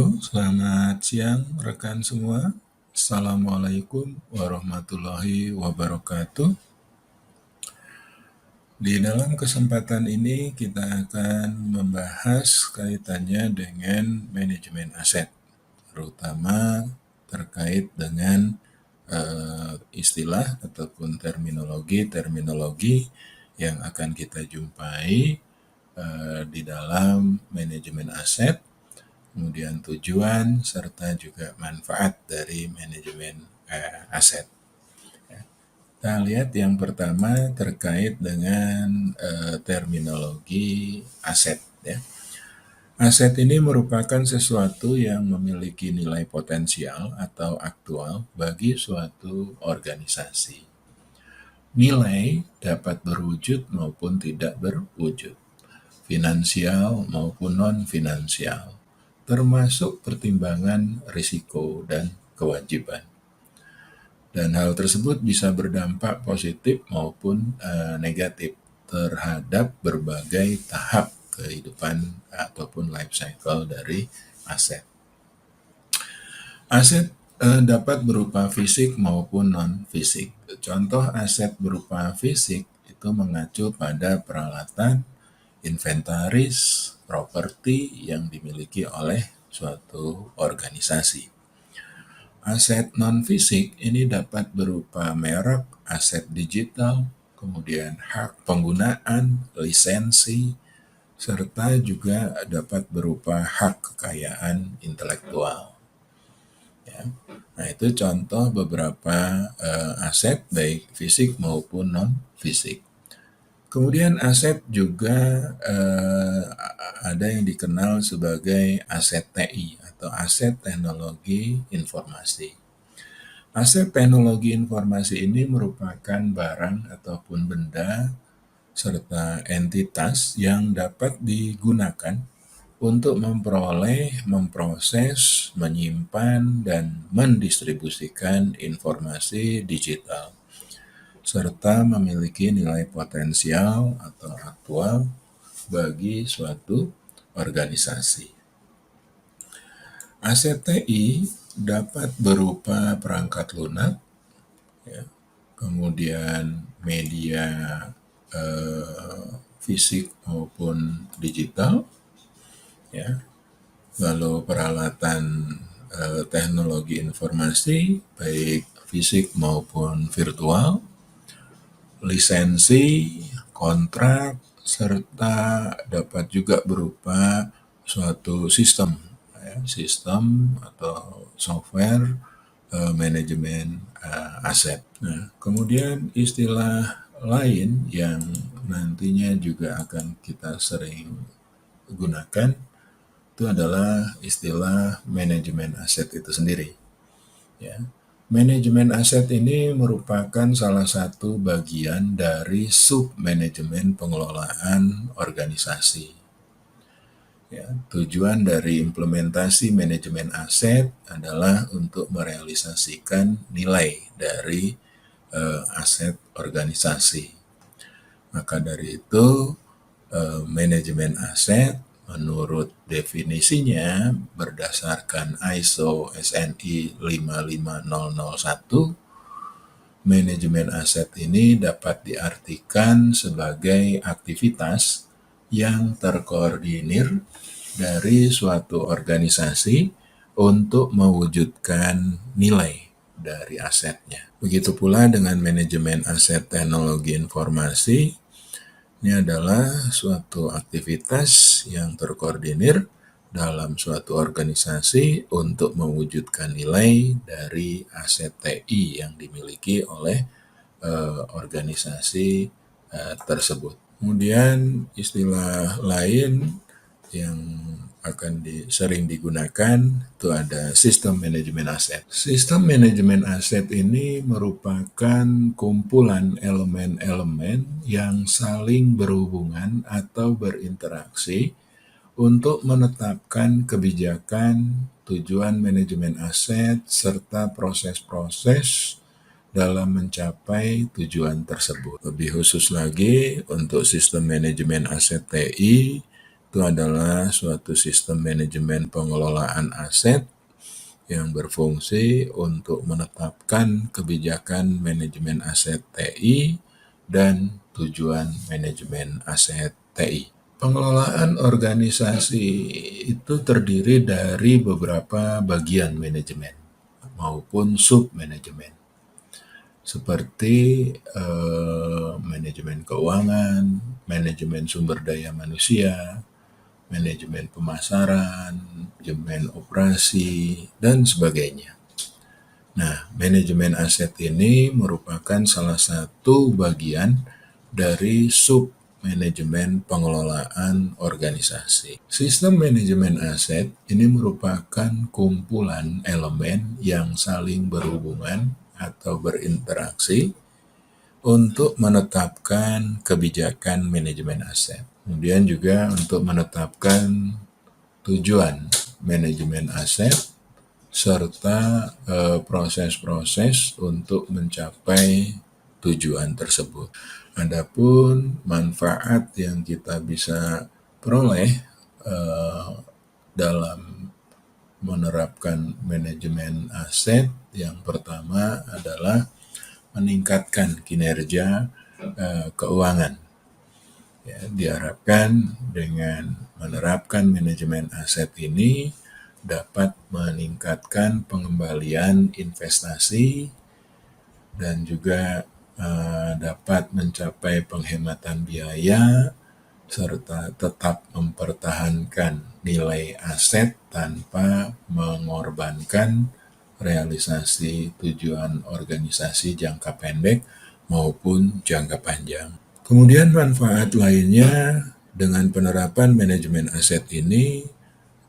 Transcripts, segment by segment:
Halo, selamat siang rekan semua. Assalamualaikum warahmatullahi wabarakatuh. Di dalam kesempatan ini kita akan membahas kaitannya dengan manajemen aset, terutama terkait dengan istilah ataupun terminologi yang akan kita jumpai di dalam manajemen aset, kemudian tujuan serta juga manfaat dari manajemen aset. Kita lihat yang pertama terkait dengan terminologi aset. Ya. Aset ini merupakan sesuatu yang memiliki nilai potensial atau aktual bagi suatu organisasi. Nilai dapat berwujud maupun tidak berwujud, finansial maupun non-finansial, termasuk pertimbangan risiko dan kewajiban. Dan hal tersebut bisa berdampak positif maupun negatif terhadap berbagai tahap kehidupan ataupun life cycle dari aset. Aset dapat berupa fisik maupun non-fisik. Contoh aset berupa fisik itu mengacu pada peralatan, inventaris, properti yang dimiliki oleh suatu organisasi. Aset non-fisik ini dapat berupa merek, aset digital, kemudian hak penggunaan, lisensi, serta juga dapat berupa hak kekayaan intelektual. Ya. Nah, itu contoh beberapa aset baik fisik maupun non-fisik. Kemudian aset juga ada yang dikenal sebagai aset TI atau aset teknologi informasi. Aset teknologi informasi ini merupakan barang ataupun benda serta entitas yang dapat digunakan untuk memperoleh, memproses, menyimpan, dan mendistribusikan informasi digital, serta memiliki nilai potensial atau aktual bagi suatu organisasi. Aset TI dapat berupa perangkat lunak, ya, kemudian media fisik maupun digital, ya, lalu peralatan teknologi informasi baik fisik maupun virtual, lisensi, kontrak, serta dapat juga berupa suatu sistem, ya, sistem atau software manajemen aset. Nah, kemudian istilah lain yang nantinya juga akan kita sering gunakan itu adalah istilah manajemen aset itu sendiri. Ya. Manajemen aset ini merupakan salah satu bagian dari sub-manajemen pengelolaan organisasi. Ya, tujuan dari implementasi manajemen aset adalah untuk merealisasikan nilai dari aset organisasi. Maka dari itu, manajemen aset menurut definisinya berdasarkan ISO SNI 55001, manajemen aset ini dapat diartikan sebagai aktivitas yang terkoordinir dari suatu organisasi untuk mewujudkan nilai dari asetnya. Begitu pula dengan manajemen aset teknologi informasi. Ini adalah suatu aktivitas yang terkoordinir dalam suatu organisasi untuk mewujudkan nilai dari aset TI yang dimiliki oleh organisasi tersebut. Kemudian istilah lain yang akan sering digunakan itu ada sistem manajemen aset. Sistem manajemen aset ini merupakan kumpulan elemen-elemen yang saling berhubungan atau berinteraksi untuk menetapkan kebijakan, tujuan manajemen aset, serta proses-proses dalam mencapai tujuan tersebut. Lebih khusus lagi untuk sistem manajemen aset TI itu adalah suatu sistem manajemen pengelolaan aset yang berfungsi untuk menetapkan kebijakan manajemen aset TI dan tujuan manajemen aset TI. Pengelolaan organisasi itu terdiri dari beberapa bagian manajemen maupun sub-manajemen, seperti manajemen keuangan, manajemen sumber daya manusia, manajemen pemasaran, manajemen operasi, dan sebagainya. Nah, manajemen aset ini merupakan salah satu bagian dari sub manajemen pengelolaan organisasi. Sistem manajemen aset ini merupakan kumpulan elemen yang saling berhubungan atau berinteraksi untuk menetapkan kebijakan manajemen aset. Kemudian juga untuk menetapkan tujuan manajemen aset serta proses-proses untuk mencapai tujuan tersebut. Adapun manfaat yang kita bisa peroleh dalam menerapkan manajemen aset, yang pertama adalah meningkatkan kinerja keuangan. Ya, diharapkan dengan menerapkan manajemen aset ini dapat meningkatkan pengembalian investasi dan juga dapat mencapai penghematan biaya serta tetap mempertahankan nilai aset tanpa mengorbankan realisasi tujuan organisasi jangka pendek maupun jangka panjang. Kemudian manfaat lainnya dengan penerapan manajemen aset ini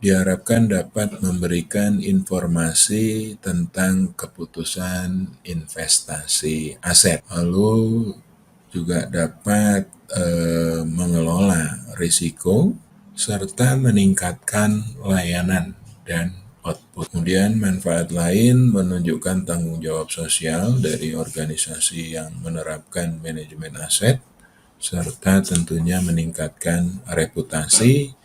diharapkan dapat memberikan informasi tentang keputusan investasi aset, lalu juga dapat mengelola risiko serta meningkatkan layanan dan output. Kemudian manfaat lain menunjukkan tanggung jawab sosial dari organisasi yang menerapkan manajemen aset, serta tentunya meningkatkan reputasi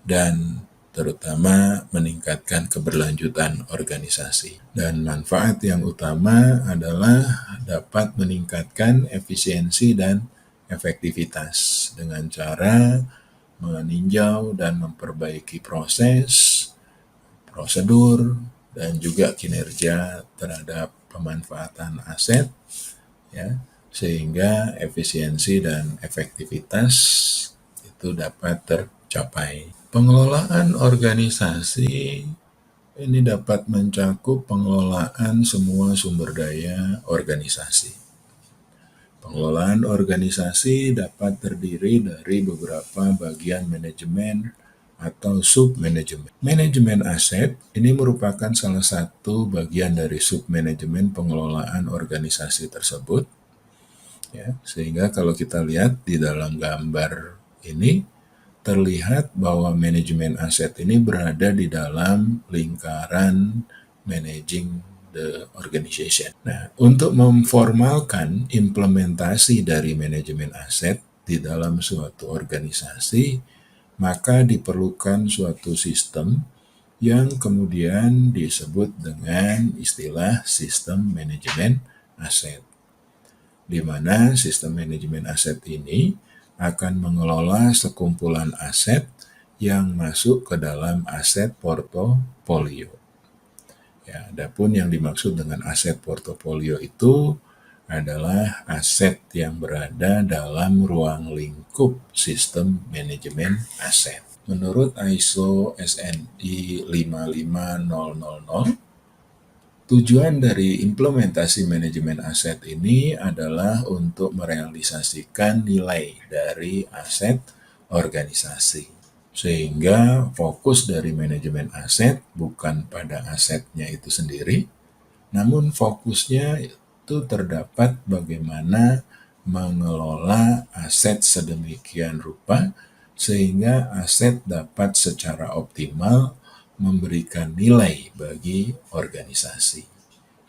dan terutama meningkatkan keberlanjutan organisasi. Dan manfaat yang utama adalah dapat meningkatkan efisiensi dan efektivitas dengan cara meninjau dan memperbaiki proses, prosedur, dan juga kinerja terhadap pemanfaatan aset, ya, sehingga efisiensi dan efektivitas itu dapat tercapai. Pengelolaan organisasi ini dapat mencakup pengelolaan semua sumber daya organisasi. Pengelolaan organisasi dapat terdiri dari beberapa bagian manajemen atau sub-manajemen. Manajemen aset ini merupakan salah satu bagian dari sub-manajemen pengelolaan organisasi tersebut. Ya, sehingga kalau kita lihat di dalam gambar ini, terlihat bahwa manajemen aset ini berada di dalam lingkaran managing the organization. Nah, untuk memformalkan implementasi dari manajemen aset di dalam suatu organisasi, maka diperlukan suatu sistem yang kemudian disebut dengan istilah sistem manajemen aset, di mana sistem manajemen aset ini akan mengelola sekumpulan aset yang masuk ke dalam aset portofolio. Ya, adapun yang dimaksud dengan aset portofolio itu adalah aset yang berada dalam ruang lingkup sistem manajemen aset. Menurut ISO SNI 55000, tujuan dari implementasi manajemen aset ini adalah untuk merealisasikan nilai dari aset organisasi. Sehingga fokus dari manajemen aset bukan pada asetnya itu sendiri, namun fokusnya itu terdapat bagaimana mengelola aset sedemikian rupa sehingga aset dapat secara optimal memberikan nilai bagi organisasi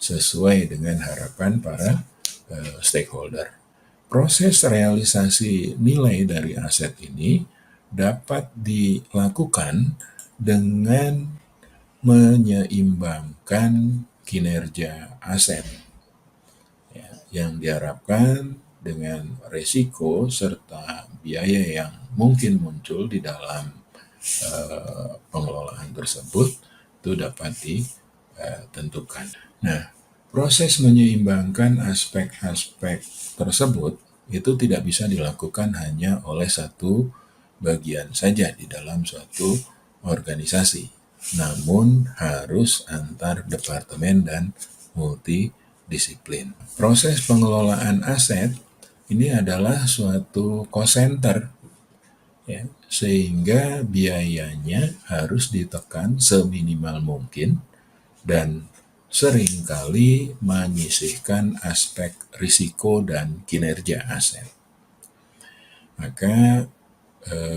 sesuai dengan harapan para stakeholder. Proses realisasi nilai dari aset ini dapat dilakukan dengan menyeimbangkan kinerja aset, ya, yang diharapkan dengan risiko serta biaya yang mungkin muncul di dalam pengelolaan tersebut itu dapat ditentukan. Nah, proses menyeimbangkan aspek-aspek tersebut itu tidak bisa dilakukan hanya oleh satu bagian saja di dalam suatu organisasi, namun harus antar departemen dan multidisiplin. Proses pengelolaan aset ini adalah suatu cost center, ya, sehingga biayanya harus ditekan seminimal mungkin dan seringkali menyisihkan aspek risiko dan kinerja aset. Maka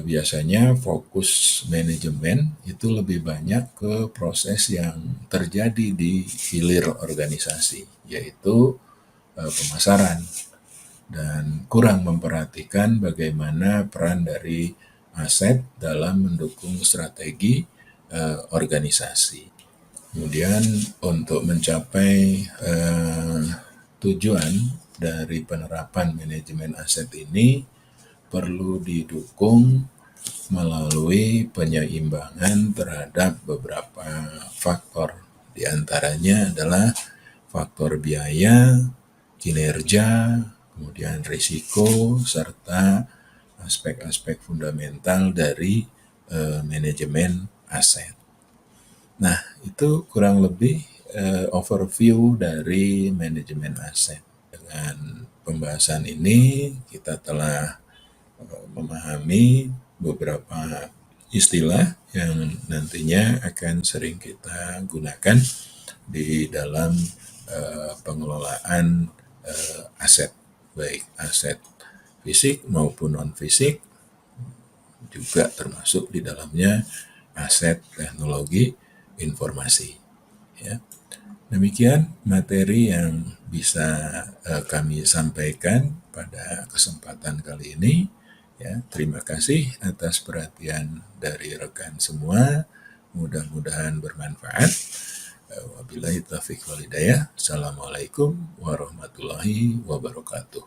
biasanya fokus manajemen itu lebih banyak ke proses yang terjadi di hilir organisasi, yaitu pemasaran, dan kurang memperhatikan bagaimana peran dari aset dalam mendukung strategi organisasi. Kemudian untuk mencapai tujuan dari penerapan manajemen aset ini perlu didukung melalui penyeimbangan terhadap beberapa faktor. Di antaranya adalah faktor biaya, kinerja, kemudian risiko, serta aspek-aspek fundamental dari manajemen aset. Nah, itu kurang lebih overview dari manajemen aset. Dengan pembahasan ini, kita telah memahami beberapa istilah yang nantinya akan sering kita gunakan di dalam pengelolaan aset, baik aset fisik maupun non-fisik, juga termasuk di dalamnya aset teknologi informasi. Ya. Demikian materi yang bisa kami sampaikan pada kesempatan kali ini. Ya, terima kasih atas perhatian dari rekan semua. Mudah-mudahan bermanfaat. Wabillahi taufiq wal hidayah. Assalamualaikum warahmatullahi wabarakatuh.